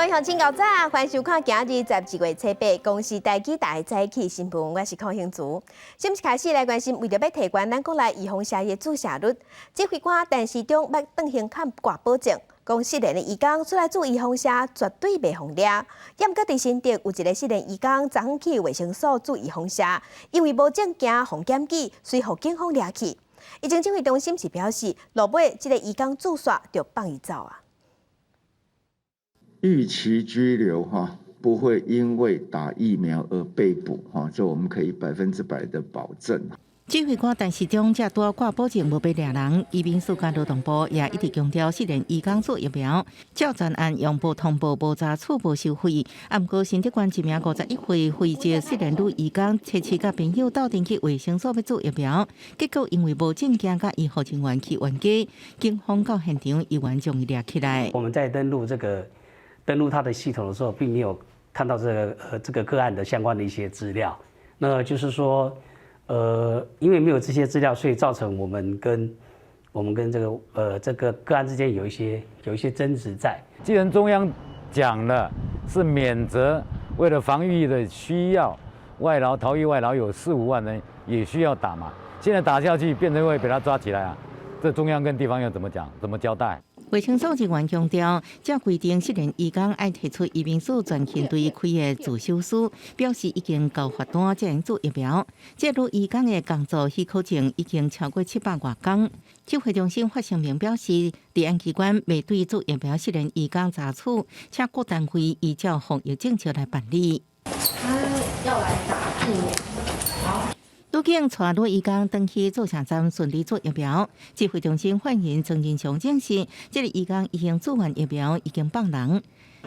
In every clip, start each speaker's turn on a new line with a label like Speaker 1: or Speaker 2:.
Speaker 1: 位乡亲，早早，欢迎收看今日11月7日，公司台记大早起新闻，我是邝兴竹。先开始来关心，为着要提悬咱国内预防射疫注射率，指挥官陈时中要转型看挂保证，讲适龄的义工出来做预防射绝对袂妨掠。也毋过伫新竹有一个适龄义工昨昏去卫生所做预防射，因为无证件防检举，随互警方抓去。疫情指挥中心是表示，落尾这个义工自杀就放伊走啊。
Speaker 2: 预期拘留不会因为打疫苗而被捕这我们可以100%的保证。
Speaker 3: 指挥官陈时中才拄挂保证无被掠人，移民署甲劳动部也一直强调适龄义工做疫苗，照专案用不通报无查处无收费。啊，毋过新竹县一名51岁非籍适龄女义工，妻子甲朋友斗阵去卫生所要做疫苗，结果因为无证件甲医护人员去冤家，警方到现场依然将伊抓起来。
Speaker 4: 我们在登录他的系统的时候，并没有看到这个个案的相关的一些资料。那就是说，因为没有这些资料，所以造成我们跟这个个案之间有一些争执在。
Speaker 5: 既然中央讲了是免责，为了防疫的需要，逃逸外劳有4、5万人也需要打嘛。现在打下去，变成会被他抓起来啊！这中央跟地方要怎么讲？怎么交代？
Speaker 3: 卫生所人员强调，这规定适龄义工爱提出移民署专勤队开的自修书，表示已经交罚单才能做疫苗。这类义工的工作许可证已经超过700多天。指挥中心发声明表示，治安机关未对做疫苗适龄义工查处，且各单位依照防疫政策来办理。
Speaker 6: 他要来打疫苗。
Speaker 3: 路径带女义工登去做车站顺利做疫苗，指挥中心发言曾仁祥证实，这个义工已经做完疫苗，已经放人。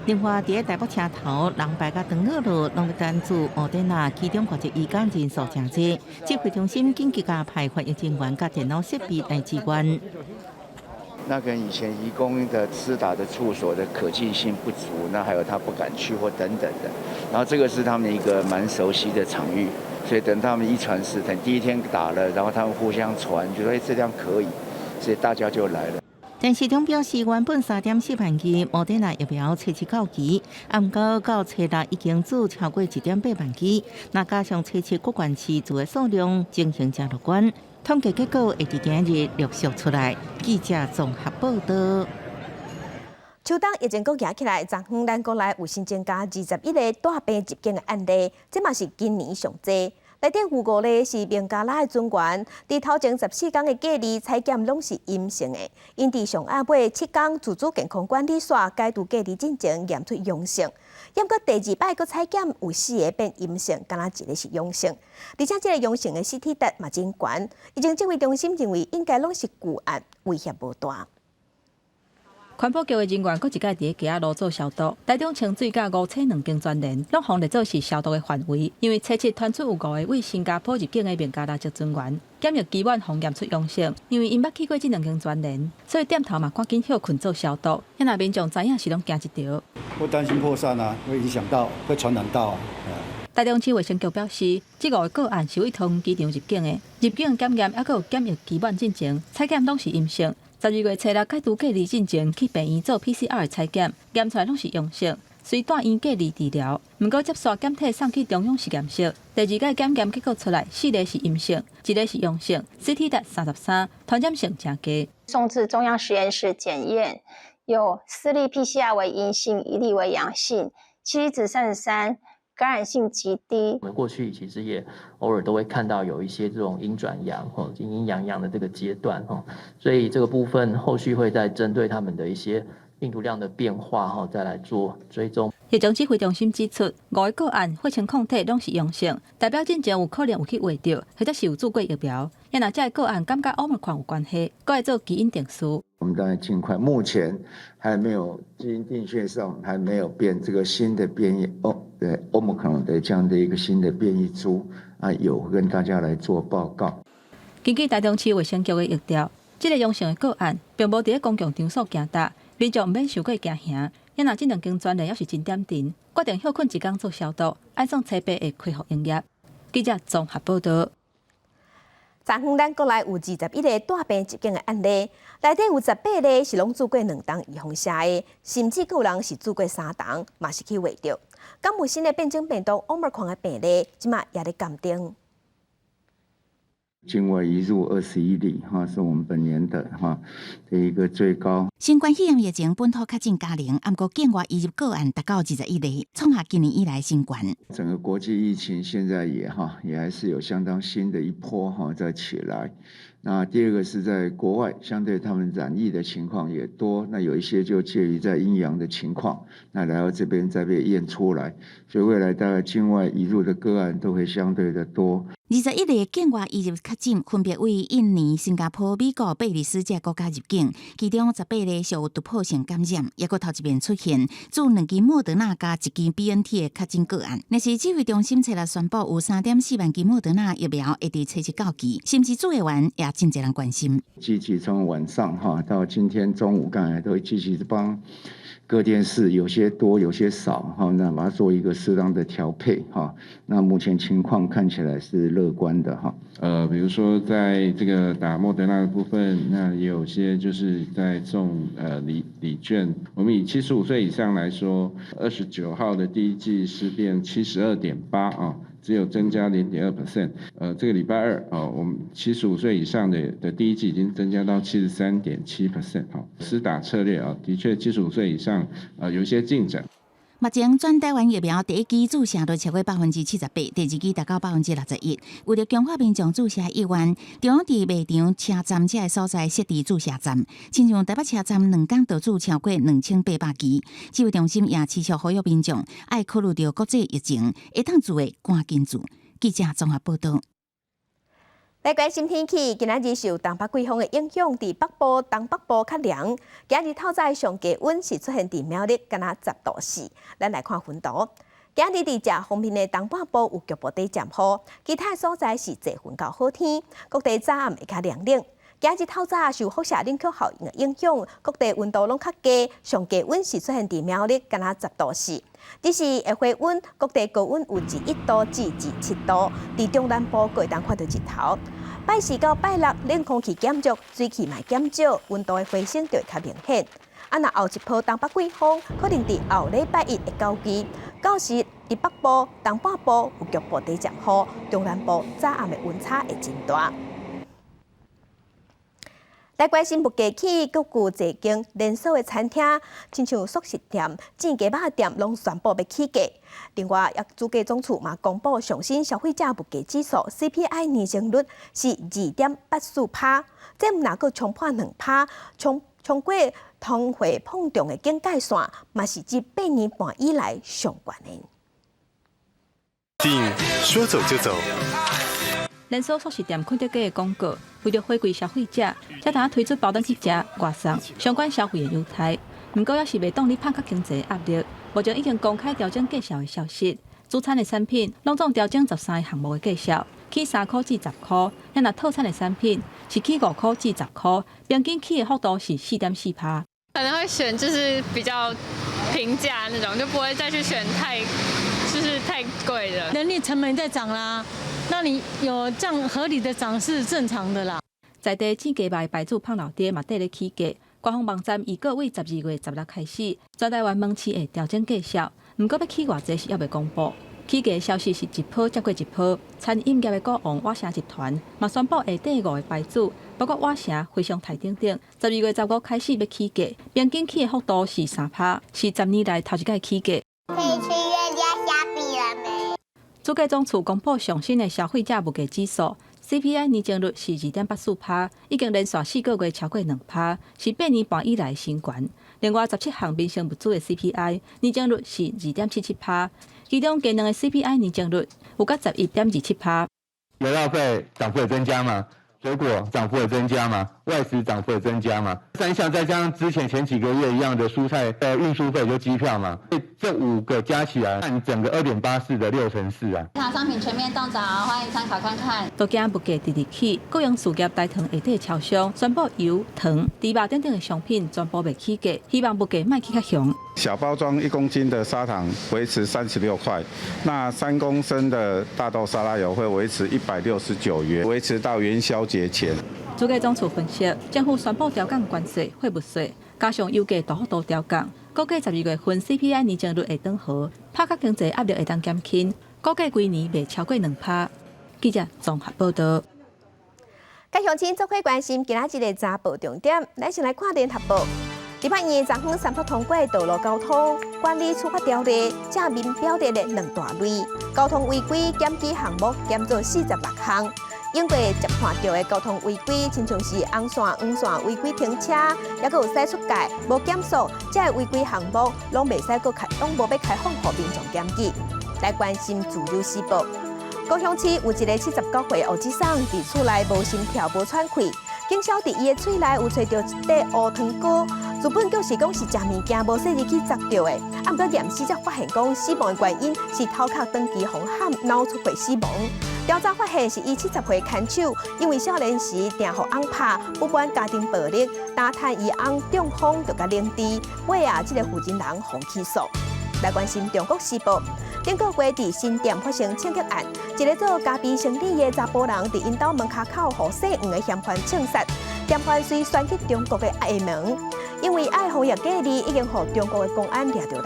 Speaker 3: 另外，伫台北车头、人牌甲长乐路拢要单注莫德纳，其中国籍义工人数真多，指挥中心紧急甲派发疫人员甲电脑设备来支援。
Speaker 2: 那跟以前移工的施打的处所的可信性不足，那还有他不敢去或等等的，然后这个是他们一个蛮熟悉的场域。所以等他们一传十，等第一天打了，然后他们互相传，就说这样可以，所以大家就来了。
Speaker 3: 陈时中表示，原本3点4万剂莫德纳疫苗测试到期，毋过到初六已经做超过1点8万剂，那加上测试各县市做的数量，情形真乐观。统计结果会伫今日陆续出来。记者综合报道。
Speaker 1: 秋冬疫情阁压起来，昨昏咱国内有新增加21个大病入境的案例，这嘛是今年上济。内底有5例是孟加拉的专员，伫头前14天的隔离采检拢是阴性的，因伫上下尾7天自主健康管理所解除隔离进前验出阳性，也毋过第2摆阁采检有4个变阴性，敢若1个是阳性，而且这个阳性的 CT 值嘛真悬，疫情指挥中心认为应该拢是旧案，威胁无大。
Speaker 7: 环保局的人员，搁一届伫街仔路做消毒，台中清水甲5车2间专联，拢放列做是消毒的范围。因为初7传出有5个为新加坡入境的孟加拉籍专员，检疫期满防验出阳性，因为因捌去过这2间专联，所以店头嘛赶紧休困做消毒。也若民众知影是拢惊一条，
Speaker 8: 会担心扩散啊，会影响到，会传染到啊。
Speaker 7: 台中市卫生局表示，这5个个案是为桃机场入境的，入境检验还有检疫期满进前，采检拢是阴性。12月初6解除隔离进前去病院做 PCR 的采检，验出来拢是阳性，随住院隔离治疗。不过接续检体送去中央实验室，第2届检验结果出来，4个是阴性，1个是阳性 ，CT 值33，传染性真低。
Speaker 6: 送至中央实验室检验，有4例 PCR 为阴性，1例为阳性，7值33。感染性极低。
Speaker 9: 我们过去其实也偶尔都会看到有一些这种阴转阳或阴阴阳阳的这个阶段所以这个部分后续会再针对他们的一些病毒量的变化再来做追踪。
Speaker 7: 疫情指挥中心指出，5个个案血清抗体拢是阳性，代表进前有可能有去画到，或者是有做过疫苗。也若这个个案感觉 Omicron 有关系，搁会做基因定数。
Speaker 2: 我们当然尽快，目前还没有基因定序上还没有变这个新的变异Omicron 的这样的一个新的变异株有跟大家来做报告。
Speaker 7: 根据台中市卫生局的疫调，这个阳性的个案并无伫公共场所行达，民众毋免受过惊吓。也若这2间专联要是真点阵，决定休困1天做消毒，按算初8会恢复营业。记者综合报道。
Speaker 1: 昨昏咱国内有21个大病入境的案例，内底有18个是拢住过2档预防射的，甚至有人是住过3档，嘛是去画着。感冒新的变种病毒 Omicron 的病例，即马也在鉴定。
Speaker 2: 境外移入21例，是我们本年的的一个最高。
Speaker 3: 新冠肺炎疫情本土确诊加零，不过境外移入个案达到21例，创下今年以来新高。
Speaker 2: 整个国际疫情现在也还是有相当新的一波在起来。那第二个是在国外，相对他们染疫的情况也多，那有一些就介于在阴阳的情况，那来到这边再被验出来，所以未来大概境外移入的个案都会相对的多。
Speaker 3: 21例境外移入确诊，分别为印尼、新加坡、美国、贝里斯这国家入境，其中18例属突破性感染，也个头一遍出现自2支莫德纳加1支 BNT 的确诊个案。但是指挥中心昨日宣布有3.4万支莫德纳疫苗会伫初期到期，是不是作业完也真侪人关心。
Speaker 2: 积极从晚上到今天中午，刚才都积极帮各电视有些多有些少那把它做一个适当的调配那目前情况看起来是乐观的
Speaker 10: 比如说在这个打莫德纳的部分，那也有些就是在种礼券。我们以75岁以上来说，29号的第一剂是变72.8只有增加0.2%。这个礼拜二我们75岁以上的第一剂已经增加到73.7%。施打策略的确75岁以上有一些进展。
Speaker 3: 目前全台湾疫苗第一剂注射率超过78%，第二剂达到61%。为了强化民众注射意愿，中央伫卖场、车站这个所在设置注射站，亲像台北车站2天就注超过2800支。指挥中心也持续呼吁民众爱考虑到国际疫情，会当做的赶紧做。记者综合报道。
Speaker 1: 来关心天气，今仔日受东北季风的影响，伫北部、东北部较凉。今日透早上低温是出现伫苗栗，敢若10度4。咱来看温度。今日伫这方面的东半部有局部地暂雨，其他所在是侪云到好天，各地早暗会较凉冷。今日透早受辐射冷却效应的影响，各地温度拢较低，上低温是出现伫苗栗，敢若10度4。只是下回温，各地高温有至1度至7度，伫中南部各会当看到日头。拜四到拜六，冷空气减弱，水汽嘛减少，温度的回升就会较明显。若后一波东北季风，可能伫后礼拜1会到期，到时伫北部、东半部有局部地暂雨，中南部早暗的温差会真大。来关心物价起，各有侪间连锁的餐厅，亲像素食店、煎鸡肉店，拢宣布要起价。另外，主计总处嘛公布上新消费者物价指数 CPI 年增率是2.84%，这若阁冲破2%，冲过通货膨胀的警戒线，嘛是自8年半以来上悬的。
Speaker 11: 电影说走就走。
Speaker 7: 连锁素食店肯德基的广告，为了回馈消费者，才当推出包单去食、外送相关消费的优待。不过，也是袂当你拍较经济压力。目前已经公开调整价销的消息，主餐的产品拢总调整13个项目的价销，起3块至10块；若套餐的产品是起5块至10块，平均起的幅度是4.4%。
Speaker 12: 可能会选就是比较平价那种，就不会再去选太贵的。
Speaker 13: 人力成本在涨啦，那你有这样合理的涨是正常的啦。
Speaker 7: 在地煎鸡排牌子胖老爹嘛，缀咧起价。官方网站预告为12月16日开始，全台湾门市会调整价销，不过要起偌济是还未公布。起价消息是1%接过1%。餐饮业的股王瓦城集团嘛宣布下底5个牌子，包括瓦城、飞翔台等等，12月15开始要起价，平均起的幅度是3%，是10年来头一届起价。
Speaker 14: 可以去月家虾比了没？
Speaker 7: 主计总处公布上新的消费者物价指数 ，CPI 年增率是2.84%，已经连续4个月超过2%，是8年半以来新高。另外17项民生物资的 CPI 年增率是2.77%，其中节能的 CPI 年增率有到11.27%。
Speaker 15: 油料费涨幅也增加嘛，水果涨幅也增加嘛，外食涨幅也增加嘛，3项再加上之前几个月一样的蔬菜运输费就机票嘛，这5个加起来按整个2.84的64%啊。
Speaker 16: 市场商品全面动涨，欢迎参考看看。
Speaker 7: 都惊物价直直起，各样事业大糖下底超商宣布油、糖、猪肉等等的商品全部未起价，希望物价卖起较凶。
Speaker 8: 小包装1公斤的砂糖维持36块，那3公升的大豆沙拉油会维持169元，维持到元宵节前。
Speaker 7: 主计总处分析，政府宣布调降关税、货物税，加上油价大幅度调降，估计12月份 CPI 年增率会转好，拍卡经济压力会当减轻，估计规年袂超过2%。记者综合报道。
Speaker 1: 甲乡亲做伙关心今仔日的早报重点，咱先来看联合报。立法院昨昏三读通过道路交通管理处罚条例，正面表列的2大类，交通违规检举项目减做46项。因过接判到的交通违规，亲像是红线、黄线违规停车，也有驶出界无减速，这个违规项目拢袂使搁拢无要开放互民众检举。来关心自由时报。高雄市有一个79岁乌子桑，伫厝内无心跳、无喘气，警消伫伊的喙内有找到一块乌糖果，原本就是讲是食物件无细入去砸到的，啊，毋过验尸才发现讲死亡的原因是头壳长期风喊脑出血死亡。调查发现是伊70岁牵手，因为少年时定互翁拍，不满家庭暴力，打探伊翁中风就甲领治，尾啊，这个负责人互起诉。来关心中国时报。顶个月伫新店发生枪击案，一个做咖啡生意的查甫人伫因兜门口互姓黄的嫌犯枪杀，嫌犯随选去中国的爱门，因为爱红叶假字已经互中国的公安抓到人。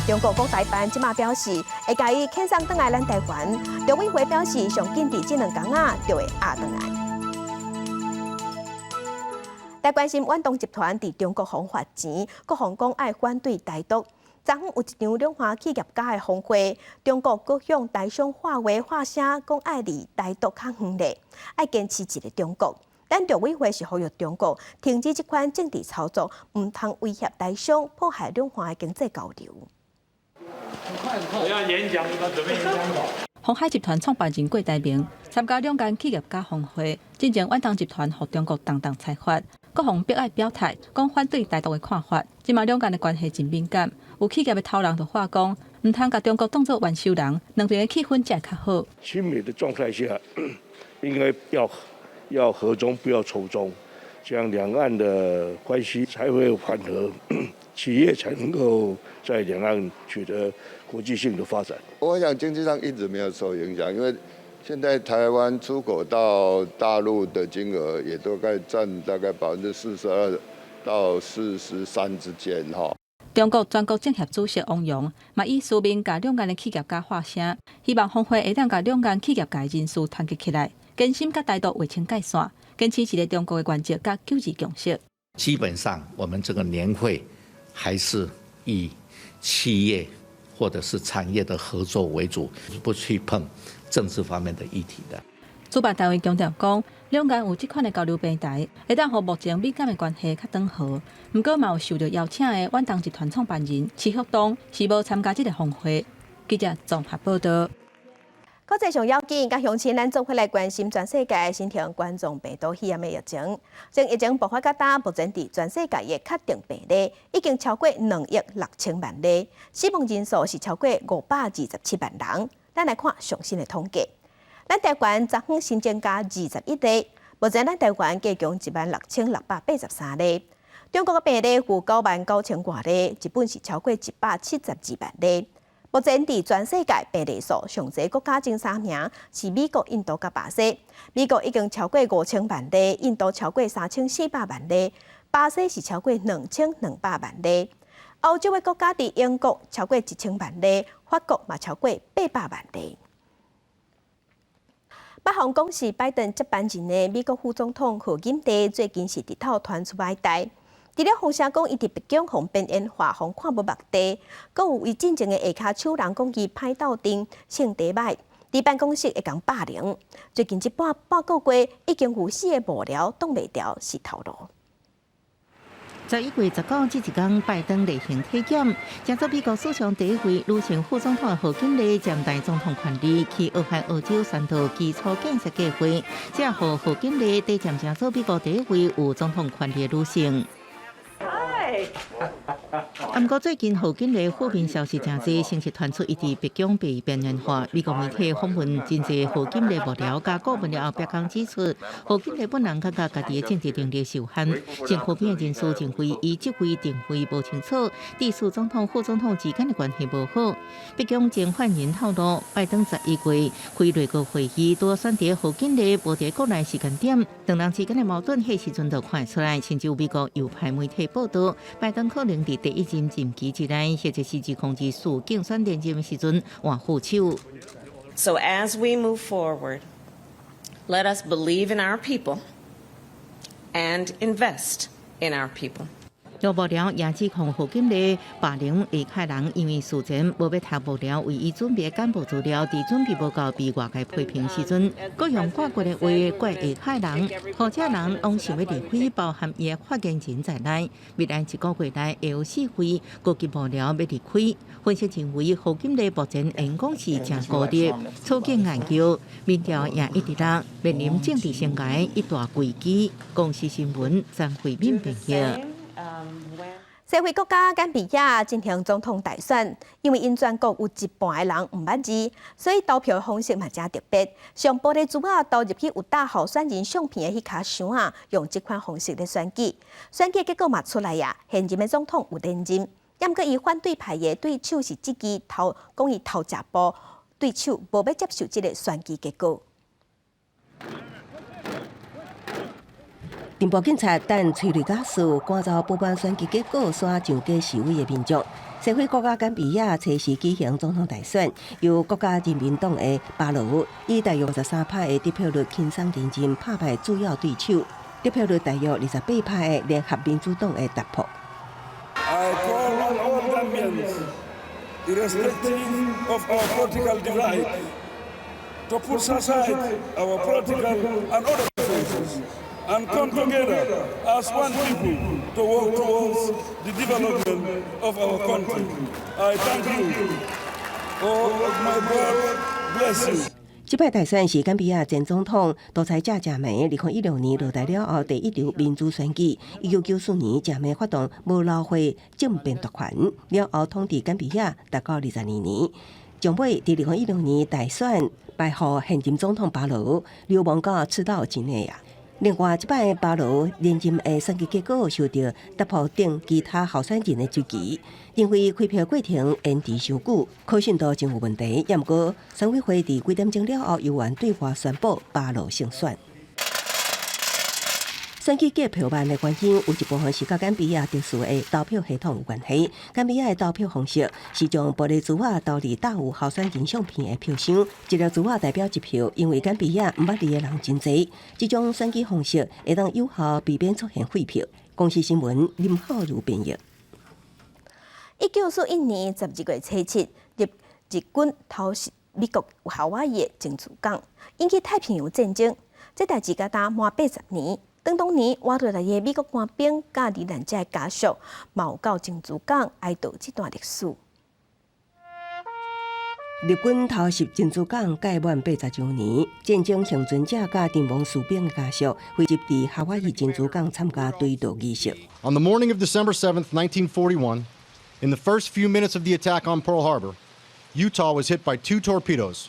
Speaker 1: 中国国台办即马表示，会甲伊遣送转来咱台湾。陆委会表示，上紧伫这2天就会押转来。来关心远东集团伫中国方发钱，各方讲爱反对台独。昨昏有一场两华企业家的峰会，中国各向台商化为化声，讲爱离台独较远咧，爱坚持一个中国。咱陆委会是呼吁中国停止这款政治操作，唔通威胁台商，破坏两华的经济交流。
Speaker 17: 我要演讲，你们准备演讲吧。
Speaker 7: 鸿海集团创办人郭台铭参加两间企业家峰会，进前远东集团互中国动裁罚，各方必爱表态，讲反对台独的看法。即马两间的关系真敏感，有企业的头人就话讲，唔通甲中国当作元首人，两边的气氛才会较好。
Speaker 17: 亲美的状态下，应该要和中，不要仇中，这样两岸的关系才会缓和，企业才能够在两岸取得国际性的发展。
Speaker 18: 我想经济上一直没有受影响，因为现在台湾出口到大陆的金额也都占大概42%到43%之间哈。
Speaker 7: 中国全国政协主席汪洋嘛以书面甲两间的企业家发声，希望峰会会当甲两间企业家人士团结起来，坚心甲台独划清界线，坚持一个中国的原则甲九二共识。
Speaker 19: 基本上，我们这个年会还是以企业或者是产业的合作为主，不去碰政治方面的议题的。
Speaker 7: 主办单位强调讲，两间有这款的交流平台，会当互目前敏感的关系较缓和。不过，嘛有受到邀请的远东集团创办人徐福东是无参加这个峰会。记者综合报道。
Speaker 1: 国际上要紧，甲乡亲咱做伙来关心全世界新型冠状病毒肺炎的疫情。从疫情爆发到今，目前伫全世界的确定病例已经超过2亿6千万例，死亡人数是超过527万人。咱来看最新的统计。咱台湾昨昏新增加21例，目前咱台湾加强16683例。中国的病例有99000多例，日本是超过172万例。目前伫全世界病例数上侪国家前3名是美国、印度甲巴西。美国已经超过5000万例，印度超过3400万例，巴西是超过2200万例。欧洲的国家伫英国超过1000万例，法国嘛超过800万例。北韩讲是拜登接班人的美国副总统贺锦丽最近是直头传出歹代。除了风声讲伊伫北京互变烟化，互看无目地，阁有伊进前的下骹手人讲伊歹斗阵、性地歹，伫办公室会讲霸凌。最近半个月，已经有4个幕僚挡袂牢，是头路。
Speaker 3: 11月19日这一天，拜登例行体检，将做美国史上第一位女性副总统的贺锦丽暂代总统权力，去俄亥俄州宣读基础建设计划，这让贺锦丽得暂成做美国第一位有总统权力的女性。不过最近，侯锦丽负面消息真多，甚至传出伊伫北京被边缘化。美国媒体访问真侪侯锦丽幕僚甲顾问了后，别讲指出，侯锦丽本人感觉家己的政治能力受限，政府边人事认为伊职位定位无清楚，地属总统、副总统之间的关系无好。北京前发言人透露，拜登11月开内阁会议，都选择侯锦丽无伫国内时间点，两人之间的矛盾迄时阵就看出来，甚至有美国右派媒体报道，拜登可能伫第一任任期之内，或者是自控制署竞选连任时阵换副手。
Speaker 20: So as we move forward, let us believe in our people and invest in our people.
Speaker 3: 有幕僚也指控侯锦丽霸凌李凯人，因为事前无要读幕僚为伊准备干部资料，伫准备报告被外界批评时阵，各用挂过的话怪李凯人，或者人往想要离开，包含伊的发言人在内。未来1个月内会有4位高级幕僚要离开。分析认为，侯锦丽目前演讲是正高调，促进研究，民调也一直啦，面临政治生涯一大危机。公司新闻张惠敏评价。
Speaker 1: 社会国家甘比亚进行总统大选，因为因全国有一半的人唔满意，所以投票方式嘛真特别。上玻璃珠啊投入去有带候选人相片的迄卡箱啊，用这款方式来选举。选举结果嘛出来呀，现任的总统有连任，也毋过伊反对派的对手是积极讲伊偷食步，对手无要接受这个选举结果。
Speaker 21: 电报警察等催泪假术赶走报办选举结果线上街示威的民众。社会国家甘比亚初时举行总统大选，由国家人民党的巴鲁以大约53%的得票率轻松连任，打败主要对手得票率大约28%的联合民主党的突破。
Speaker 22: I call on all Gambians, irrespective of our political divide, to put aside our political and other differences and come together as one people to work towards the development of our country. I thank you. Oh, my God, bless you.
Speaker 21: 这摆大选是甘比亚前总统独裁者贾梅2016年落台了后第一场民主选举。1994年，贾梅发动无老会政变夺权，了后统治甘比亚达到22年。将尾伫2016年大选败予现任总统巴鲁，流亡到赤道之内啊。另外，这摆巴鲁连任的选举结果受到突破顶其他候选人的追击，认为开票过程延迟伤久，可信度真有问题。也毋过，选委会伫几点钟了后，由原对外宣布巴鲁胜选。选举计票慢的原因，有一部分是甲甘比亚特殊的投票系统有关系。甘比亚的投票方式是将玻璃珠啊投入带有候选人相片的票箱，一粒珠啊代表一票。因为甘比亚毋捌字的人真侪，这种选举方式会当有效避免出现废票。公司新闻林浩如编译。
Speaker 1: 1941年12月7日，日军偷袭美国夏威夷的珍珠港，引起太平洋战争。这代志甲达满80年。当年，活落来的美国官兵甲罹难者的家属，嘛有到珍珠港哀悼这段历史。
Speaker 21: 日军偷袭珍珠港届满80周年，战争幸存者甲阵亡士兵的家属汇集伫夏威夷珍珠港参加追悼仪式。
Speaker 23: On the morning of December 7th, 1941, in the first few minutes of the attack on Pearl Harbor, Utah was hit by 2 torpedoes.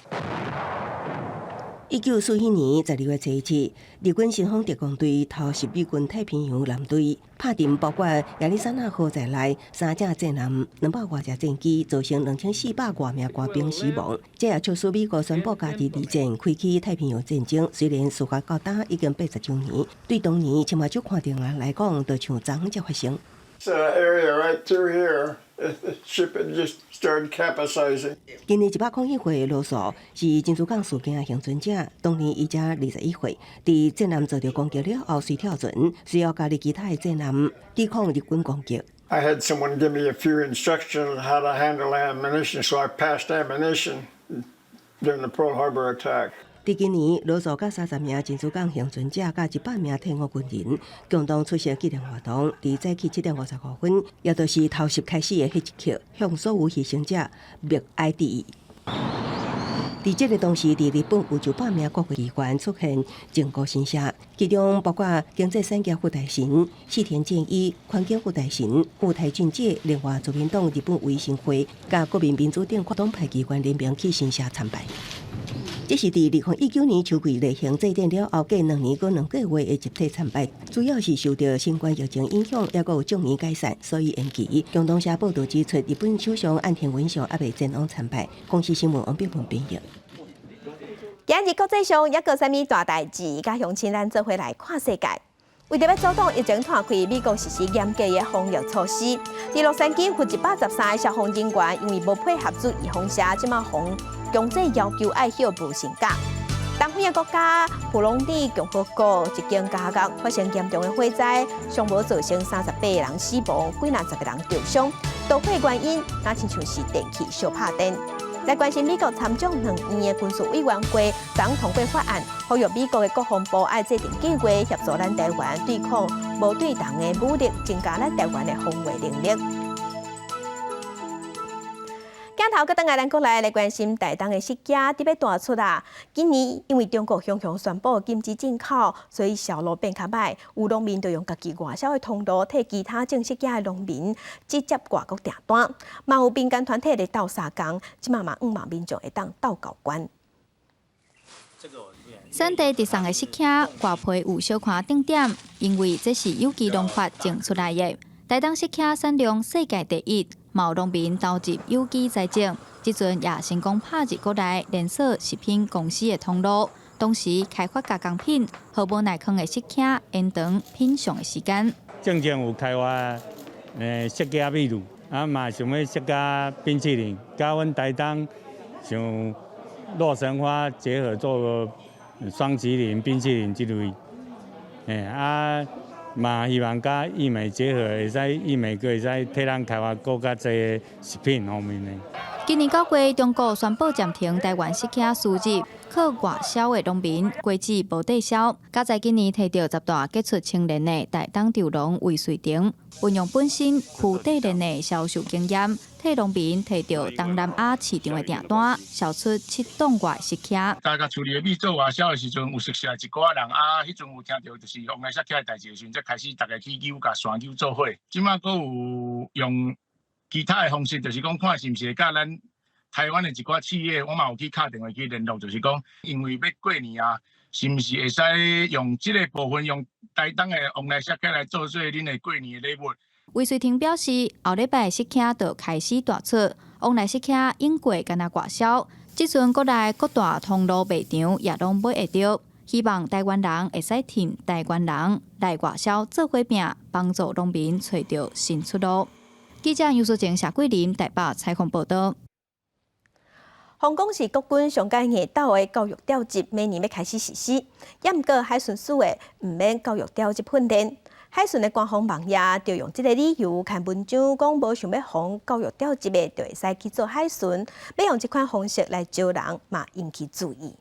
Speaker 21: 1941年12月7日，日军新方特工队偷袭美军太平洋舰队，拍沉包括亚利桑那号在内3架战舰、200多架战机，造成2400多名官兵死亡。这也促使美国宣布家己离战，开启太平洋战争。虽然事发到今已经80周年，对当年亲目睭看到人来讲，就像昨才发生。
Speaker 22: It's an area right through here. The ship had just started capsizing.
Speaker 21: 今年100岁的罗素是珍珠港事件的幸存者，当年伊才21岁，伫战舰遭到攻击了后，随跳船，需要加入其他的战舰抵抗日军攻击。
Speaker 22: I had someone give me a few instructions on how to handle ammunition, so I passed ammunition during the Pearl Harbor attack.
Speaker 21: 伫今年，罗素甲30名珍珠港幸存者甲100名退伍军人共同出席纪念活动。伫早起7点55分，也就是偷袭开始的迄一刻，向所有牺牲者默哀致意。伫在这个同时，在日本有900名国会议员出现靖国神社，其中包括经济产业副大臣细田健一、环境副大臣雾台俊介，另外自民党日本维新会甲国民民主等跨党派议员联名去神社参拜。这是在2019年秋季例行祭典了后，计2年跟2个月的集体参拜，主要是受到新冠疫情影响，也有众议解散，所以延期。共同社报道指出，日本首相岸田文雄还未前往参拜。公司新闻王碧文编译。
Speaker 1: 今日国际上也个啥物大代志，甲乡亲咱做伙来看世界。为着要阻挡疫情拓开，美国实施严格的防疫措施。在洛杉矶，有113个消防人员因为无配合注意风险，即马防强制要求爱休无薪假。东非的国家布隆迪共和国一间家屋发生严重的火灾，尚无造成38个人死亡，几20个人受伤。导火原因那亲像是电器小拍电。在关心美国参众两院的军事委员会昨通过法案，呼吁美国的国防部要制定计划协助咱台湾对抗无对等的武力，增加咱台湾的防卫能力。镜头搁倒来咱国内来关心台东的释迦伫要大出啊！今年因为中国向向宣布禁止进口，所以销路变较歹，有农民就用家己外销的通路替其他种释迦的农民直接外国订单。嘛有民间团体咧斗相共，即嘛5万民众会当斗交关。
Speaker 4: 产地直送的释迦外皮有小可点点，因为这是有机农法种出来的。台东释迦产量世界第1。毛农民投入有机栽种，即阵也成功拍入国内连锁食品公司的通路，同时开发加工品，好无耐空的释迦延长品尝的时间。
Speaker 5: 正正有开发释迦秘鲁，嘛想要释迦冰淇淋，甲阮台东像洛神花结合做个双麒麟冰淇淋之类，嘛希望甲医美结合，会使医美个会使替咱开发更加侪食品方面的。
Speaker 4: 今年9月，中国宣布暂停台湾释迦输入，靠外销的农民规制无抵销。加在今年摕到10大杰出青年的台东稻农魏瑞婷，运用本身区地链的销售经验，替农民摕到东南亚市场的订单，销出7吨外释迦。
Speaker 6: 大家处理米做外销的时阵，有熟悉一寡人迄阵有听到就是往来释迦的代志的时阵，才开始大家去揪甲山揪做伙。即马阁有用其他的方式，就是讲看是毋是会甲咱台湾的一寡企业，我嘛有去敲电话去联络，就是讲因为要过年啊，是毋是会使用即个部分用台东的往来释迦来做做恁的过年的礼物。
Speaker 4: 魏瑞婷表示，后礼拜释迦就开始大出，往来释迦用过敢若外销，即阵国内各大通路卖场也拢买会到。希望台湾人会使听台湾人来外销做伙拼，帮助农民找到新出路。记者杨淑静、谢桂林台北采访报道。
Speaker 1: 香港是国军上届夜岛的教育调集，明年要开始实施。也毋过海巡署的毋免教育调集训练，海巡的官方网页就用这个理由看文章，讲无想要防教育调集的，就会使去做海巡，要用这款方式来招人，嘛引起注意。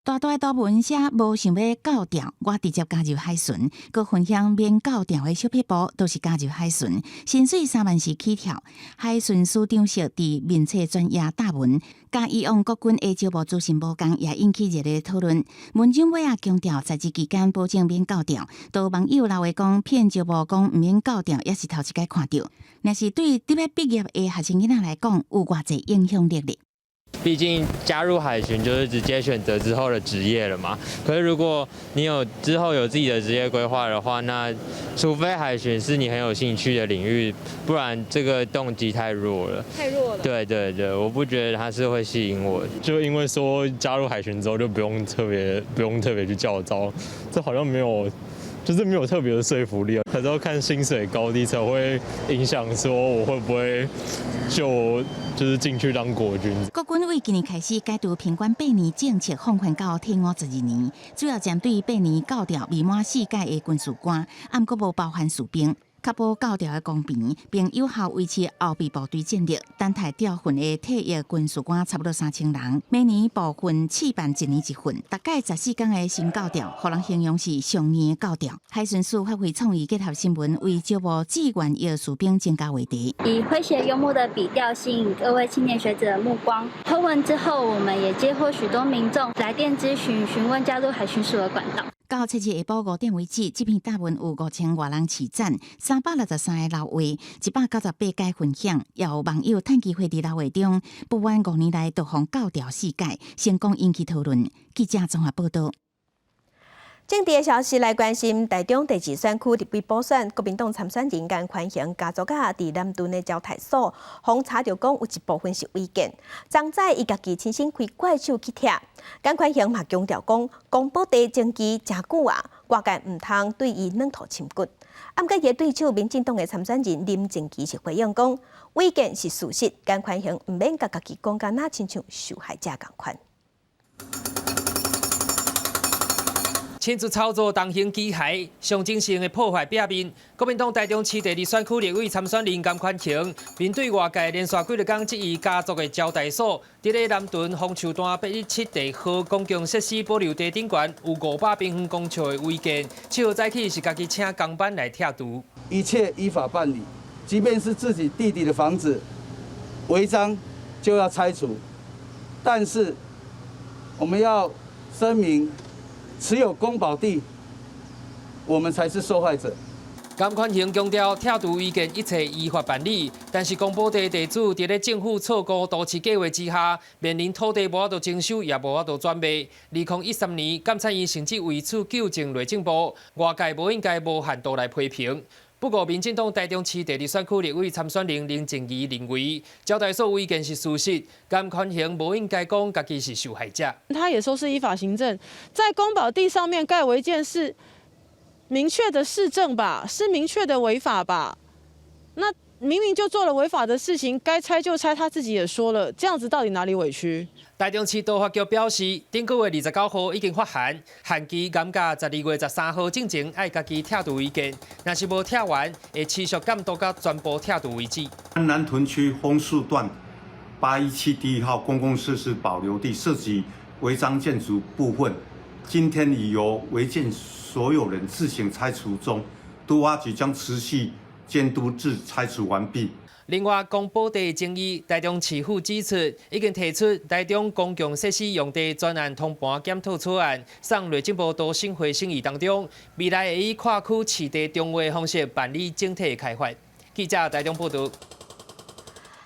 Speaker 3: 大大的文写无想要教调，我直接加入海巡，佮分享免教调的小撇步，都是加入海巡。薪水3万4起跳，海巡署长室伫面册专业答问，甲以往国军的招募资讯无共，也引起热烈讨论。文章尾也强调，在职期间保证免教调，都网友认为讲骗招募讲毋免教调，也是头一摆看到。若是对伫要毕业的学生囡仔来讲，有偌济影响力哩。
Speaker 24: 毕竟加入海巡就是直接选择之后的职业了嘛。可是如果你之后有自己的职业规划的话，那除非海巡是你很有兴趣的领域，不然这个动机太弱了。
Speaker 25: 太弱了。
Speaker 24: 对对对，我不觉得它是会吸引我。
Speaker 26: 就因为说加入海巡之后就不用特别去教招，这好像没有特别的说服力，还是要看薪水高低才会影响说我会不会就是进去当国军。
Speaker 3: 国军为今年开始改读评管8年政策，放宽到退伍12年，主要针对8年教调未满4届的军事官，毋过无包含士兵。确保教条的公平，并有效维持后备部队战力。等待调训的退役军事官差不多3000人，每年部分试办1年1训，大概14天的新教条，互人形容是上硬的教条。海巡署发挥创意，结合新闻，为招募志愿役士兵增加话题。
Speaker 2: 以诙谐幽默的笔调吸引各位青年学者的目光。推文之后，我们也接获许多民众来电咨询，询问加入海巡署的管道。
Speaker 3: 到7日下晡5点为止，这篇答文有5000多人起赞，363个留话，198解分享，也有网友趁机会伫留话中，不管5年来多项教条细解，成功引起讨论。记者综合报道。
Speaker 1: 政治的消息来关心，台中第2选区立委补选，国民党参选人颜宽恒家族甲伫南屯的招待所，轰查着讲有一部分是违建。张仔伊家己亲身开怪手去拆，颜宽恒嘛强调讲，公保地征期真久啊，外界唔通对伊软土深骨。暗过伊对手民进党的参选人林正基是回应讲，违建是事实，颜宽恒唔免甲家己讲甲那亲像受害者共款。
Speaker 9: 亲自操作重型机械，象征性的破坏表面。国民党台中市第2选区立委参选人颜宽恒，面对外界连续几日讲质疑家族的招待所，伫咧南屯红树段817地好公共设施保留地顶悬有500平方公尺的违建，7号早起是家己请工班来拆除。
Speaker 10: 一切依法办理，即便是自己弟弟的房子违章就要拆除，但是我们要声明。持有公保地，我们才是受害者。
Speaker 9: 颜宽恒强调，拆除违建一切依法办理，但是公保地地主伫咧政府错估都市计划之下，面临土地无法度征收，也无法度转卖。2013年，监察院甚至为此纠正内政部，外界无应该无限度来批评。不过，民进党台中市第2选区立委参选人林正仪认为，招待所违建是事实，颜宽恒无应该讲家己是受害者。
Speaker 11: 他也说是依法行政，在公保地上面盖违建是明确的市政吧，是明确的违法吧？那明明就做了违法的事情，该拆就拆，他自己也说了，这样子到底哪里委屈？
Speaker 9: 台中市都发局表示，顶个月29号已经发函，限期严格12月13号之前爱家己拆除违建，若是无拆完，会持续监督到全部拆除为止。
Speaker 12: 南屯区枫树段817第1号公共设施保留地涉及违章建筑部分，今天已由违建所有人自行拆除中，都挖局将持续监督至拆除完毕。
Speaker 9: 另外，公保地争议，台中市府指出，已经提出台中公共设施用地专案通盘检讨草案，送内政部都审会审议当中，未来会以跨区市地中划方式办理整体开发。记者台中报道。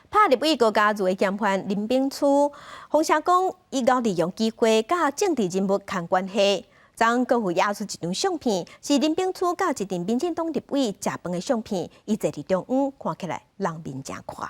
Speaker 1: 拍立委高嘉瑜的嫌犯林炳初，风声讲伊搞利用机会甲政治人物牵关系。昨国府压出一张相片，是林炳初甲一名民进党立委食饭的相片，伊坐伫中央，看起来人面真宽。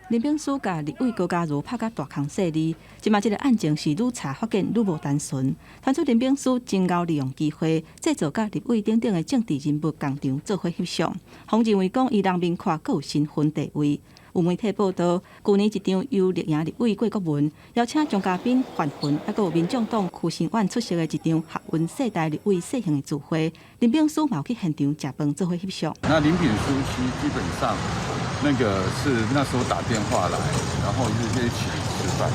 Speaker 7: 林炳书甲立委高嘉瑜拍甲大空势利，即马即个案情是愈查发现愈无单纯，传出林炳书真够利用机会，制造甲立委等等的政治人物共场做伙翕相，洪认为讲伊人面宽，阁有身份地位。有媒体报道，去年一场由立营立委郭国文邀请张嘉宾、范云，还有民众党区新院出席的一场学运世代立委细行的聚会，林炳书嘛有去现场食饭做伙翕相。
Speaker 25: 那林炳书基本上那个是那时候打电话来，然后就一起吃饭。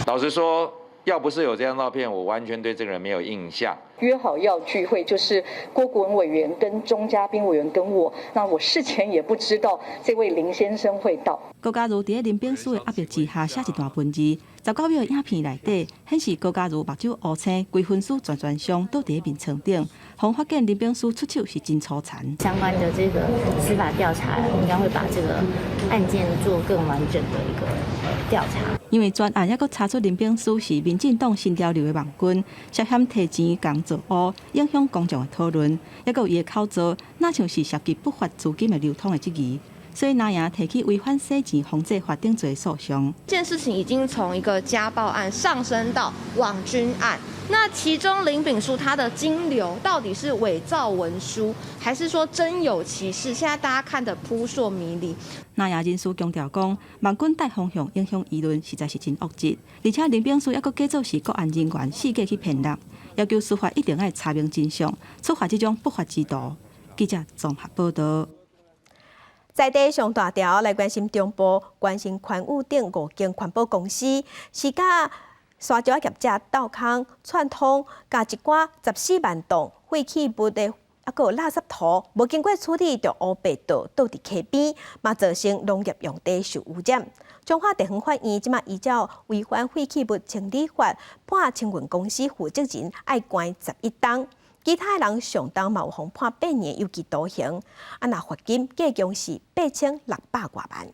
Speaker 27: 老实说，要不是有这张照片，我完全对这个人没有印象。
Speaker 28: 约好要聚会，就是郭国文委员跟钟嘉宾委员跟我，那我事前也不知道这位林先生会到。
Speaker 7: 高嘉瑜伫林炳书的压迫之下写一段文字，19秒的影片内底显示高嘉瑜目睭乌青，规分尸全伤倒伫面床顶，互发现林炳书出手是真粗残。
Speaker 29: 相关的这个司法调查应该会把这个案件做更完整的一个调查。
Speaker 7: 因为专案还佫查出林炳书是民进党新潮流的网军，涉嫌提钱共做乌，影响公众的讨论，还佫有伊的口座，哪像是涉及不法资金的流通的质疑。所以那样提起违反洗钱防治法定罪诉讼。
Speaker 30: 这件事情已经从一个家暴案上升到网军案。那其中林炳书他的金流到底是伪造文书，还是说真有其事？现在大家看得扑朔迷离。
Speaker 7: 那样人士强调讲，网军大方向影响舆论实在是真恶质，而且林炳书还佫假作是国安人员，四界去骗人，要求司法一定要查明真相，处罚这种不法之徒。记者综合报道。
Speaker 1: 在地上大条来关心中部、关心宽宇等5间环保公司，是甲沙石业者斗空串通，甲一寡14万吨废弃物的有垃圾土，无经过处理就乌白倒伫溪边，嘛造成农业用地受污染。彰化地方法院即马依照违反废弃物清理法，判清运公司负责人要关11档。其他人上当嘛有互判8年有期徒刑，若罚金计共是8600多万。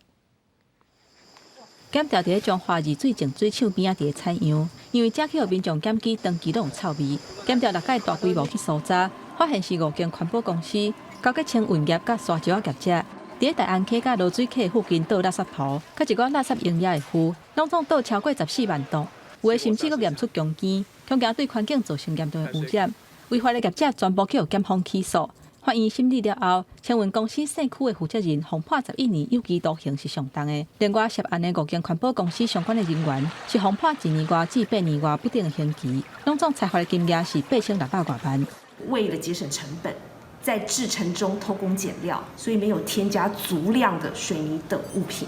Speaker 7: 检调伫彰化二水净水厂边仔伫采样，因为遮去互民众检举长期拢有臭味，检调6届大规模去搜查，发现是5间环保公司交给清运业甲沙石业者，伫大安溪甲罗水溪附近倒垃圾土，甲一寡垃圾营业的区，拢总倒超过14万吨，有的甚至佫验出强碱，恐惊对环境造成严重的污染。违法的业者全部去予检方起诉，法院审理了后，清运公司县区的负责人共判11年有期徒刑是上当的。另外涉案的5间环保公司相关的人员是共判1年外至8年外不等的刑期，拢总裁罚的金额是8600多万。
Speaker 8: 为了节省成本，在制程中偷工减料，所以没有添加足量的水泥等物品。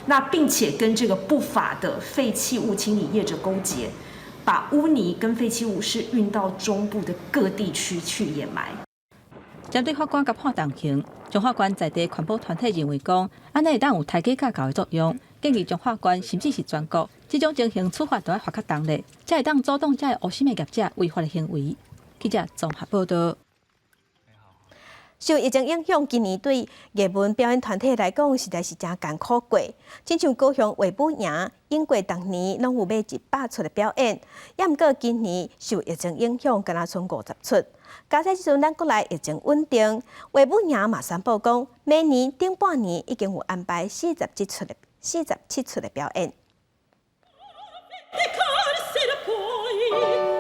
Speaker 8: 那并且跟这个不法的废弃物清理业者勾结。把污泥跟废弃物是运到中部的各地区去掩埋。
Speaker 7: 针对法官甲判重刑，彰法官在地环保团体认为讲，安尼会当有抬价架构的作用，建议彰法官甚至是全国，这种情形处罚都要罚较重嘞，才会当阻挡这恶心的业者违法的行为。记者综合报道。
Speaker 1: 受疫情影响，今年对艺文表演团体来讲，实在是真艰苦过。亲像高雄画舞营，因过当年拢有买100出的表演，也毋过今年受疫情影响，敢若剩50出。加上即阵咱国内疫情稳定，画舞营嘛宣布讲，明年顶半年已经有安排47出的表演。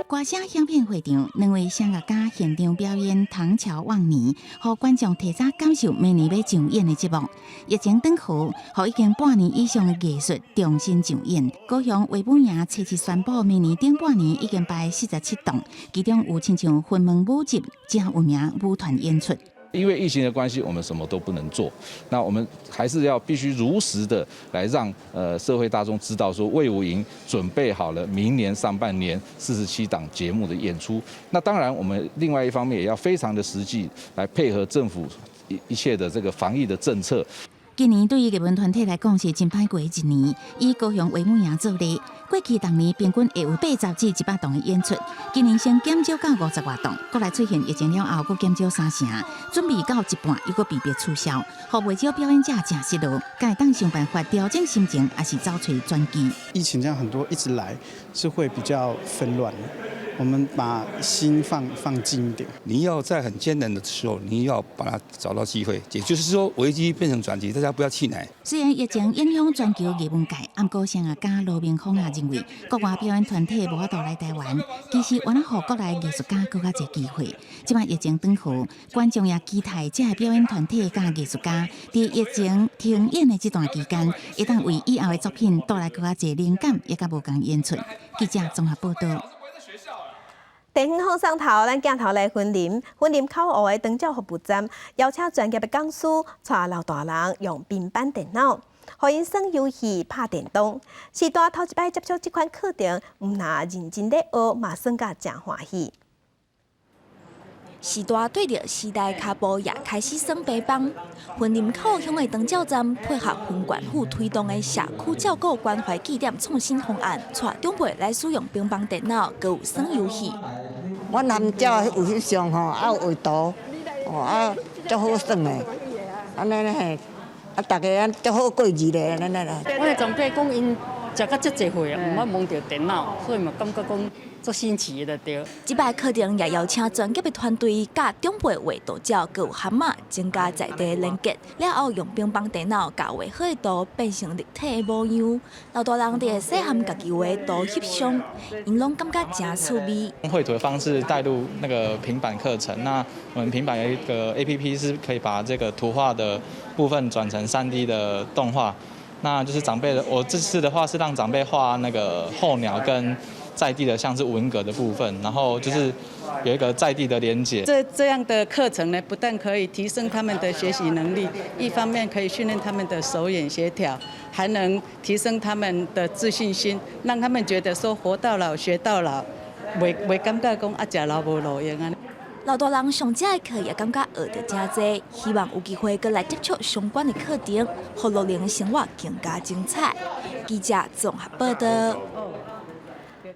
Speaker 13: 歌声响遍会场，2位声乐家现场表演《唐桥望尼》，互观众提早感受明年要上演的节目。疫情转好，互已经半年以上的艺术重新上演。高雄画舞营初次宣布，明年顶半年已经排47档，其中有亲像云门舞集正有名舞团演出。
Speaker 14: 因为疫情的关系，我们什么都不能做。那我们还是要必须如实的来让社会大众知道，说卫武营准备好了明年上半年47档节目的演出。那当然，我们另外一方面也要非常的实际来配合政府一切的这个防疫的政策。
Speaker 13: 今年对于艺文团体来讲是真歹过一年，以高雄画舞营做例，过去当年平均会有80至100档的演出，今年先减少到50多档，国内出现疫情了后，佫减少3成，准备到一半又佫被迫取消，互袂少表演者真失落，敢会当想办法调整心情，还是找找转机？
Speaker 15: 疫情这样很多一直来，是会比较纷乱的。我们把心放近一点。
Speaker 16: 你要在很艰难的时候，你要把它找到机会，也就是说危机变成转机，大家不要气馁。
Speaker 13: 虽然疫情影响全球艺文界，不过声乐家罗明峰也认为，国外表演团体无法度来台湾，其实原来互国内艺术家更加侪机会。即摆疫情转好，观众也期待这表演团体甲艺术家伫疫情停演的这段期间，会当为以后的作品带来更加侪灵感，也甲无共演出。记者综合报道。
Speaker 1: 地方放送头，咱镜头来云林口湖的长照服务站，邀请专业的讲师带老大人用平板电脑，互因耍游戏、拍电动。时代头一摆接触这款课程，毋若认真咧学，嘛算甲真欢喜。
Speaker 17: 时代对着时代脚步，也开始耍白棒。云林口乡的长照站配合分管府推动的社区照顾关怀据点创新方案，带长辈来使用平板电脑，佮有耍游戏。
Speaker 18: 我南照有翕相吼，啊有画图，啊足好耍的，安尼咧嘿，啊大家足好过日咧，安尼啦。
Speaker 19: 我的长辈讲因食到遮侪岁啊，毋捌摸着电脑，所以嘛感觉讲。做新奇的对。
Speaker 17: 这摆课程也邀请专业的团队，甲长辈画图照，佮有蛤蟆，增加在地连结。了后用平板电脑甲画好的图变成立体的模样，老大人伫细汉家己画的图翕相，因拢感觉真趣味。
Speaker 20: 用绘图的方式带入那个平板课程，那我们平板有一个 APP 是可以把这个图画的部分转成3D 的动画。那就是长辈的，我这次的话是让长辈画那个候鸟跟在地的像是文革的部分，然后就是有一个在地的连结。
Speaker 2: 这样的课程呢，不但可以提升他们的学习能力，一方面可以训练他们的手眼协调，还能提升他们的自信心，让他们觉得说活到老学到老，袂感觉讲啊食老无路用啊。
Speaker 17: 老大人上这个课也感觉学到真多，希望有机会再来接触相关的课程，让老龄生活更加精彩。记者综合报道。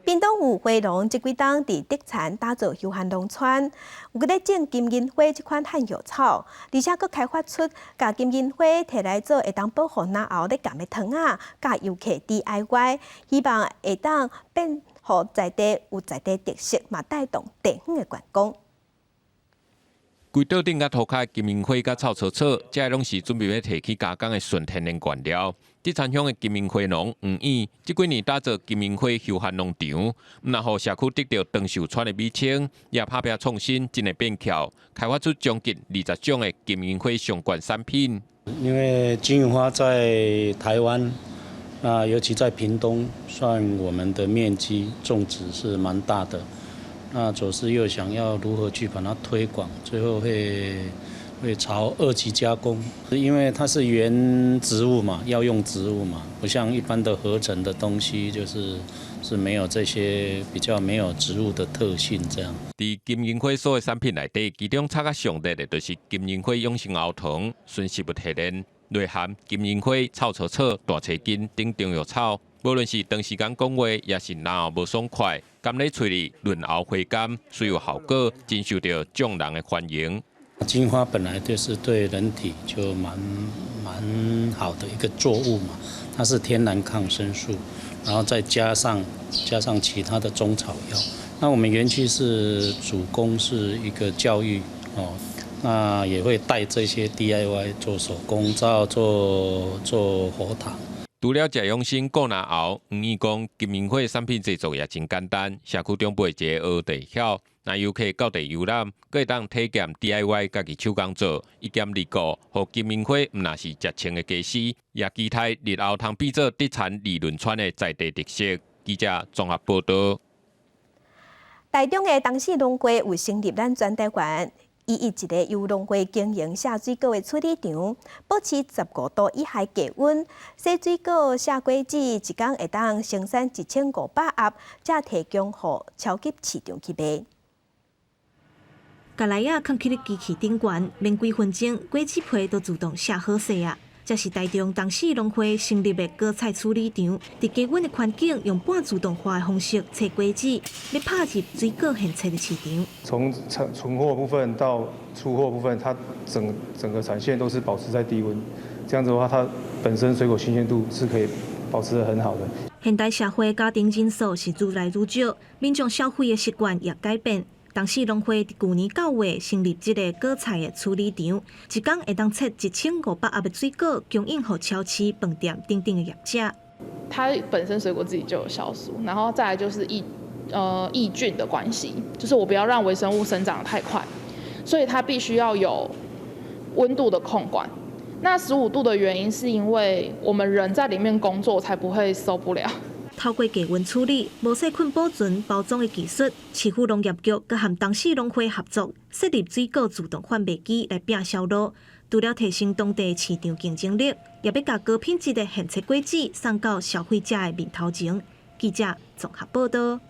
Speaker 1: 屏东有花农这几冬伫德产打造休闲农村，有伫咧种金银花这款旱药草，而且佫开发出甲金银花摕来做会当保护卵后咧甘的汤啊，甲游客 DIY， 希望会当变互在地有在地特色，嘛带动地方的观光。
Speaker 9: 规岛顶甲涂骹金银花甲臭草草，这拢是准备要摕去加工的纯天然原料。德产乡的金银花农黄燕，这几年打造金银花休闲农场，那互社区得到长寿村的美称，也拍拼创新，真个变巧，开发出将近20种的金银花相关产品。
Speaker 3: 因为金银花在台湾，那尤其在屏东，算我们的面积种植是蛮大的。那左思右想要如何去把它推广，最后会朝2级加工，因为它是原植物嘛，要用植物嘛，不像一般的合成的东西，是没有这些比较没有植物的特性这样。
Speaker 9: 伫金银花所有产品内底，其中炒较上热的就是金银花养生熬汤、纯食物提炼、内含金银花、臭草草、大柴根等中药草。无论是长时间讲话，也是然后无爽快，甘在嘴里润喉回甘，虽有效果，真受到众人的欢迎。
Speaker 3: 金花本来就是对人体就蛮好的一个作物嘛，它是天然抗生素，然后再加上其他的中草药。那我们园区是主攻是一个教育哦，那也会带这些 DIY 做手工皂、做火糖。
Speaker 9: 除了食养生顾卵后，黄燕讲金银花产品制作也真简单，社区中背一个学地晓，那游客到地游览，阁会当体验 DIY 家己手工做，一兼二顾，互金银花毋那是食青的家私，也期待日后通变做德产理论村的在地特色。记者综合报道。
Speaker 1: 台中的东势农会有成立咱全台湾唯一一个由农会经营下水果的处理场，保持15度以下低温，洗水果下果子一天会当生产1500盒，才提供予超级市场去卖。
Speaker 4: 甲来啊，放起咧机器顶悬，免几分钟，果子皮都自动下好势啊！这是台中东势农会成立的果菜处理场，伫低温的环境，用半自动化的方式采果子，要拍入水果现采的市场。
Speaker 5: 从存货部分到出货部分，它整个产线都是保持在低温，这样子的话，它本身水果新鲜度是可以保持得很好的。
Speaker 4: 现代社会家庭人数是愈来愈少，民众消费的习惯也改变。东势农会伫去年9月成立这个果菜的处理场，一天会当采1500盒的水果，供应给超市、饭店等等的业者。
Speaker 6: 它本身水果自己就有酵素，然后再来就是抑菌的关系，就是我不要让微生物生长得太快，所以它必须要有温度的控管。那15度的原因是因为我们人在里面工作才不会受不了。
Speaker 4: 透过低温处理、无细菌保存、包装的技术，市府农业局佮和东势农会合作，设立水果自动贩卖机来摒销路。除了提升当地市场竞争力，也要把高品质的现采果子送到消费者的面头前。记者综合报道。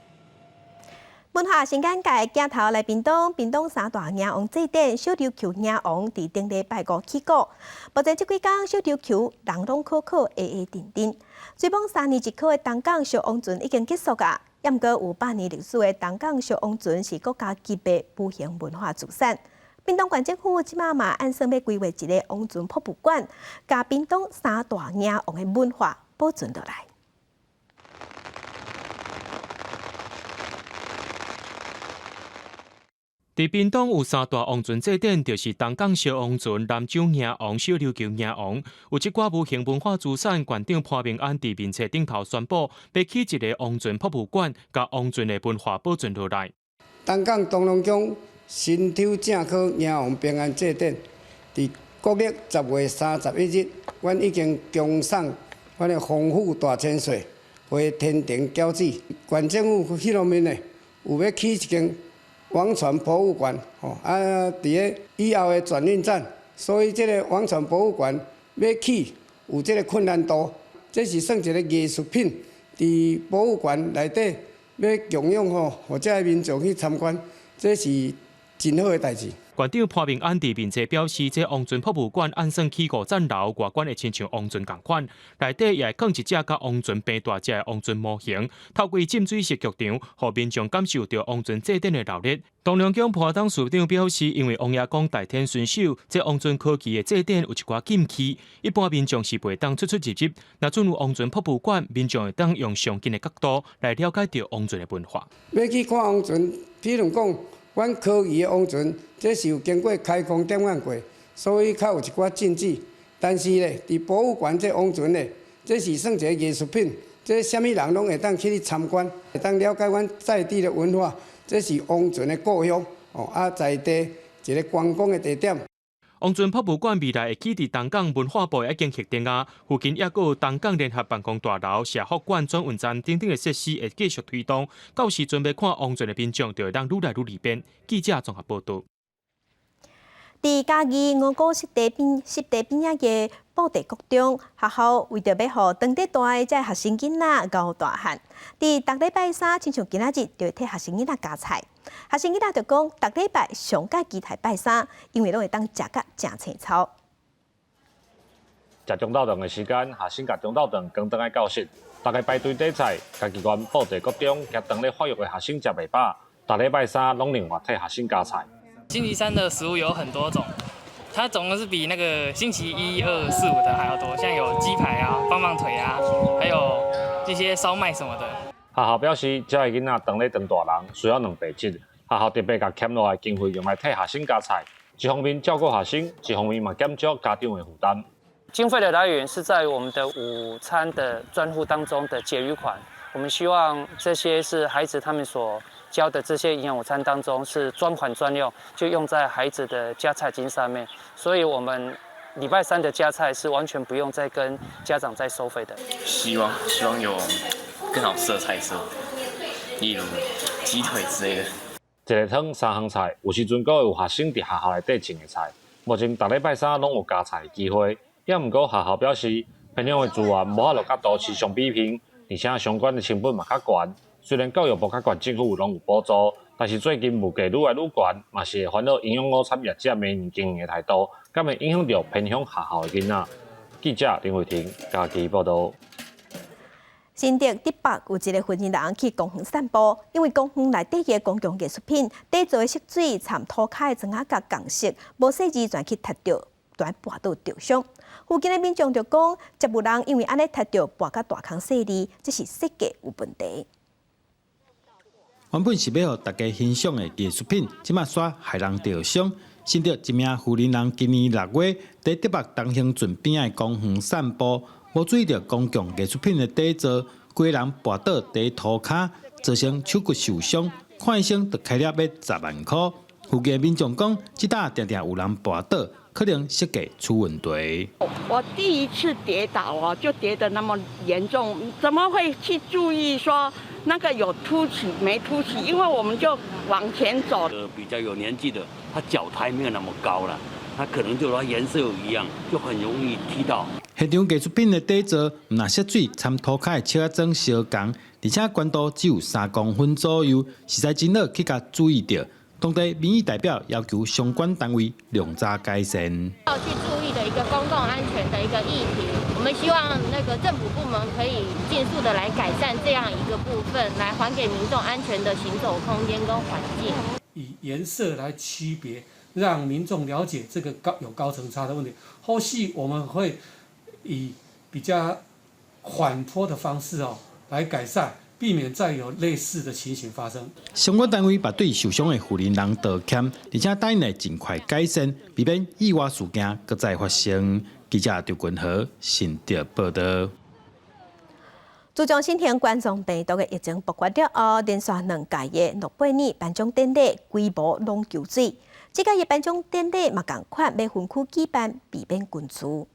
Speaker 1: 文化新简介镜头来屏东三大迎王祭典小琉球迎王伫顶礼拜5起过，目前这几天小琉球人拢考定定。虽讲3年一考的东港小王船已经结束啊，不过有100年历史的东港小王船是国家级别无形文化资产。屏东县政府即马嘛按算要规划一个王船博物馆，把屏东三大迎王的文化保存下来。
Speaker 21: 伫屏东有3大王船祭典，就是东港小王船、南州迎王、小琉球迎王。有一寡无形文化资产，县长潘明安伫面册顶头宣布，要起一个王船博物馆，把王船的文化保存落来。
Speaker 22: 东港东龙宫新抽正考迎王平安祭典，伫国历10月31日，阮已经供送阮的丰富大千岁，回天庭交旨，县政府迄方面呢，有要起一间王船博物馆，伫个以后的转运站，所以这个王船博物馆要起有这个困难度，这是算一个艺术品，伫博物馆内底要供养互这民众去参观，这是真好的代志。
Speaker 21: 馆长潘明安伫面册表示，这王船博物馆按算起5层楼，外观会亲像王船同款，内底也会放一只甲王船变大只的王船模型，透过浸水式剧场，互民众感受到王船祭典的热烈。东龙宫普董事长表示，因为王爷公大天巡守，这王船科技的祭典有一寡禁忌，一般民众是袂当出入入。若准有王船博物馆，民众会当用上近的角度来了解到王船的文化。
Speaker 22: 要去看王船，比如讲。阮科仪的王船，这是有经过开空点眼过，所以较有一寡禁忌。但是咧，伫博物馆这王船咧，这是算一个艺术品，这啥物人拢会当去参观，会当了解阮在地的文化。这是王船的故乡在地一个观光的地点。
Speaker 21: 王船博物馆未来会起伫东港文化部的一间客厅啊，附近也有东港联合办公大楼、社福馆、转运站等等的设施会继续推动。到时准备看王船的民众，就会当愈来愈利便。记者综合报道。
Speaker 1: 伫嘉义五股湿地边仔嘅布地国中学校，为着要互长得大的这学生囡仔交大汉，伫逐礼拜三，亲像今仔日就会替学生囡仔加菜。学生囡仔就讲，逐礼拜上介期待拜三，因为拢会当食甲正青草。
Speaker 10: 食中昼顿的时间，学生甲中昼顿扛倒来教室，大家排队点菜。嘉义县布地国中夹当咧发育的学生食袂饱，逐礼拜三拢另外替学生加菜。
Speaker 11: 星期三的食物有很多种，它总共是比那个星期1、2、4、5的还要多，像有鸡排啊、棒棒腿啊，还有一些烧麦什么的。
Speaker 10: 学校表示，这个囡仔当咧当大人需要2倍质，学校特别甲欠落来经费用来替学生加菜，一方面照顾学生，一方面嘛减少家长的负担。
Speaker 12: 经费的来源是在我们的午餐的专户当中的结余款，我们希望这些是孩子他们所教的这些营养午餐当中是专款专用，就用在孩子的加菜金上面。所以我们礼拜三的加菜是完全不用再跟家长再收费的。
Speaker 23: 希望有更好吃的菜色，例如鸡腿之类的。
Speaker 10: 一个汤3项菜，有时阵阁有学生伫学校内底种的菜。目前逐礼拜三拢有加菜的机会，也毋过学校表示，平常的资源无法度甲都市相比拼，而且相关的成本嘛较悬。虽然教育部甲县政府拢有补助，但是最近物价愈来愈悬，嘛是会烦恼营养午餐业者每年经营的态度，敢会影响到偏向学校的囡仔。记者林伟霆嘉义报道。
Speaker 1: 新竹竹北有一个婚姻人去公园散步，因为公园内底嘅公共艺术品底座的色水掺土块的砖仔甲钢色，无细字全去踢到，断跋倒受伤。附近的民众就讲，接有人因为安尼踢到跋甲大坑细字，这是设计有问题。
Speaker 24: 原本是要互大家欣赏的艺术品，即马煞害人着伤。新竹一名妇人人今年6月在竹北东兴圳边的公园散步，无注意到公共艺术品的底座，规人跋倒在涂骹，造成手骨受伤，看医生就开了要10万块。附近的民众讲，即搭常常有人跋倒，可能设计出问题。
Speaker 25: 我第一次跌倒就跌得那么严重，怎么会去注意说那个有凸起没凸起？因为我们就往前走。
Speaker 26: 比较有年纪的，他脚抬没有那么高了，他可能就它颜色有一样，就很容易踢到。
Speaker 24: 现场艺术品的底座，若色水掺涂骹的色砖相同，而且宽度只有3公分左右，实在真好去甲注意到。当地民意代表要求相关单位量早改善。
Speaker 27: 要去注意的一个公共安全的一个议题，我们希望那个政府部门可以尽速的来改善这样一个部分，来还给民众安全的行走空间跟环境。
Speaker 28: 以颜色来区别，让民众了解这个有高层差的问题。后续我们会以比较缓坡的方式来改善。避免再有类似的情形发生。
Speaker 24: 相关单位把对受伤的妇人人道歉，而且答应来尽快改善，避免意外事件搁再发生。记者刘君和新竹报道。
Speaker 1: 自从新型冠状病毒的疫情爆发了后，连续2届的诺贝尔颁奖典礼规模拢求水。这届的颁奖典礼嘛同款，要分区举办，避免群聚。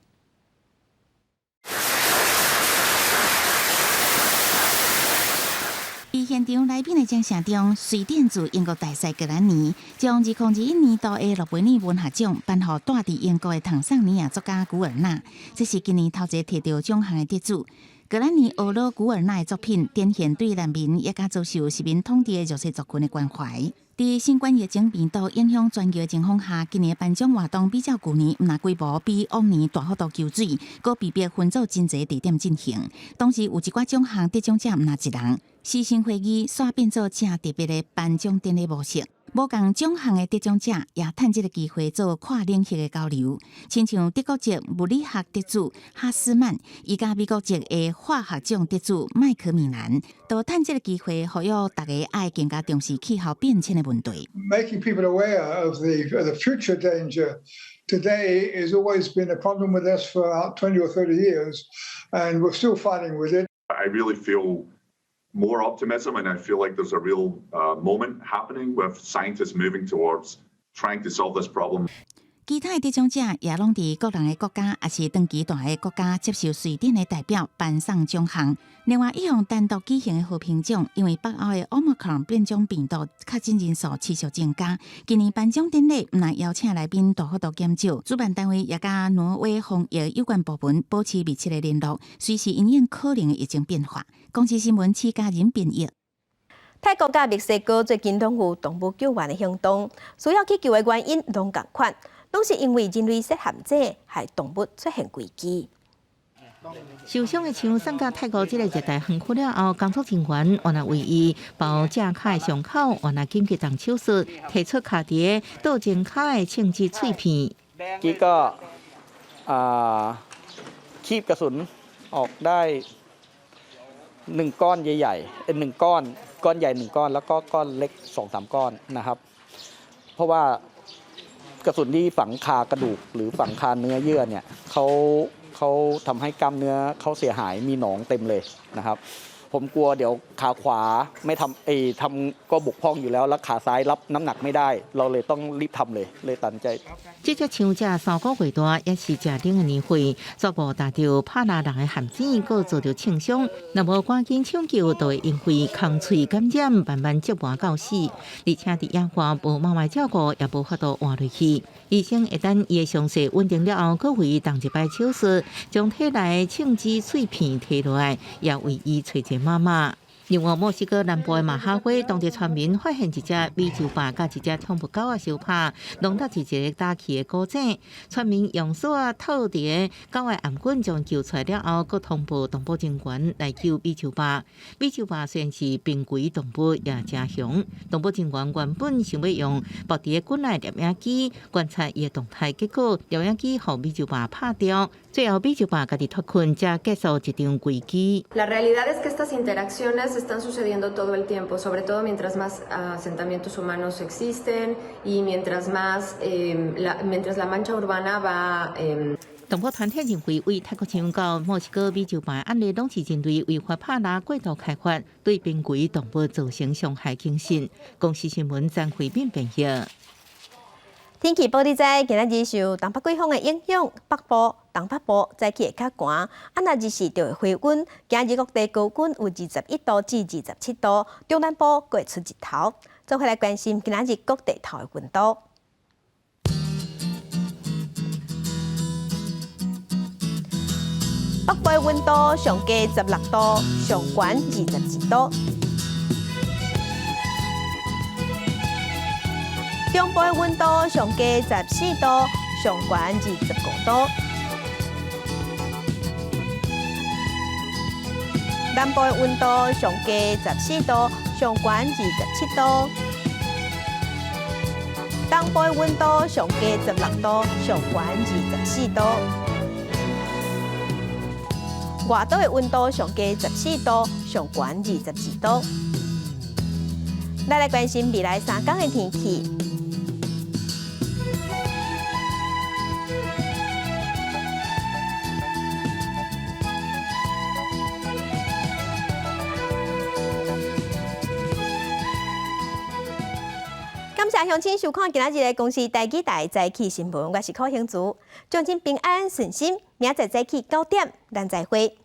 Speaker 7: 现场来宾的奖项中，瑞典驻英国大使格兰尼将2021年度的诺贝尔文学奖颁予住伫英国的唐桑尼亚作家古尔纳，这是今年头一个摕到奖项的得主。格兰尼学了古尔纳的作品，展现对难民也加遭受殖民统治的弱势族群的关怀。在新冠疫情病毒影响全球的情况下，今年颁奖活动比较旧年，毋但规模比往年大幅度求水，佫被迫分组真侪地点进行。同时有一寡奖项得奖者毋但一人，视讯会议煞变做正特别的颁奖典礼模式。无共奖项的得奖者也趁这个机会做跨领域的交流，亲像德国籍物理学得主哈斯曼，伊甲美国籍的化学奖得主麦克米兰，都趁这个机会，呼吁大家爱更加重视气候变迁的问题。
Speaker 8: Making people aware of the future danger today has always been a problem with us for 20 or 30 years, and we're still fighting with it.
Speaker 13: I really feel more optimism, and I feel like there's a real moment happening with scientists moving towards trying to solve this problem.
Speaker 7: 其他的得奖者也拢伫各人的国家，也是长期大的国家接受瑞典的代表颁送奖项。另外，一项单独举行的和平奖，因为北欧的 Omicron 变种病毒确诊人数持续增加，今年颁奖典礼毋但邀请来宾大幅度减少，主办单位也甲挪威防疫有关部门保持密切的联络，随时因应可能的疫情变化。公司新闻请家人编译。
Speaker 1: 泰国甲墨西哥最近拢有动物救援的行动，需要去救的原因拢共款。拢是因为人类设限制，害动物出现危机。
Speaker 14: 受伤的象送到泰国这个热带园区了后，工作人员原来为伊包正脚的伤口，原来紧急动手术，提出卡碟倒前脚的清洁脆片。
Speaker 15: กี้ก็คีบกระสุนออกได้1ก้อนใหญ่ๆ1ก้อนใหญ่1ก้อนแล้วก็ก้อนเล็ก 2-3 ก้อนนะครับเพราะว่ากระสุนที่ฝังคากระดูกหรือฝังคาเนื้อเยื่อเนี่ยเขาทำให้กล้ามเนื้อเขาเสียหายมีหนองเต็มเลยนะครับผมกลัวเดี๋ยวขาขวาไม่ทำก็บกพร่องอยู่แล้วแล้วขาซ้ายรับน้ำหนักไม่ได้เราเลยต้องรีบทำเลยตัดใจ
Speaker 14: 这只象只3个月大，也是正顶的年岁，逐步达到拍拉人的陷阱，佫遭到轻伤。若无赶紧抢救，就会因为空喙感染慢慢折磨到死。而且伫野外无妈妈照顾，也无法度换落去。医生一旦伊的伤势稳定了后，佫为伊动一摆手术，将体内清脂碎片摕落来，也为伊找一个妈妈。另外，墨西哥南部的马哈威当地村民发现一只美洲豹甲一只通不狗的相拍，弄到一个打气的古井。村民用锁套伫狗的颔棍，将救出来了后，佫通报动物人员来救美洲豹。美洲豹虽然是濒危动物，也真凶。动物人员原本想要用绑伫棍内摄影机观察伊的动态，结果摄影机互美洲豹拍掉。最后，美洲豹家己脱困，才结束一场危机。
Speaker 16: La realidad es que estas interacciones están sucediendo todo el tiempo, sobre todo mientras más asentamientos humanos existen y mientras la mancha urbana va
Speaker 14: 动物团体认为，为泰国象到墨西哥美洲豹案例，拢是人类违法拍拉过度开发，对濒危动物造成伤害精神。公司新闻张慧敏编译。
Speaker 1: 天气报道在今日受东北季风的影响，北部、东北部早起会较寒，若日时就会回温。今日各地高温有21度至27度，中南部过出日头。再回来关心今日各地头的温度。北部的温度上低16度，上悬22度。中部的温度上低14度，上悬25度；南部的温度上低14度，上悬27度；东部的温度上低16度，上悬24度；外岛的温度上低14度，上悬22度。来关心未来3天的天气。感谢乡亲收看今日的公视台记台早起新闻，我是柯兴竹，祝您平安顺心，明仔早起9点，咱再会。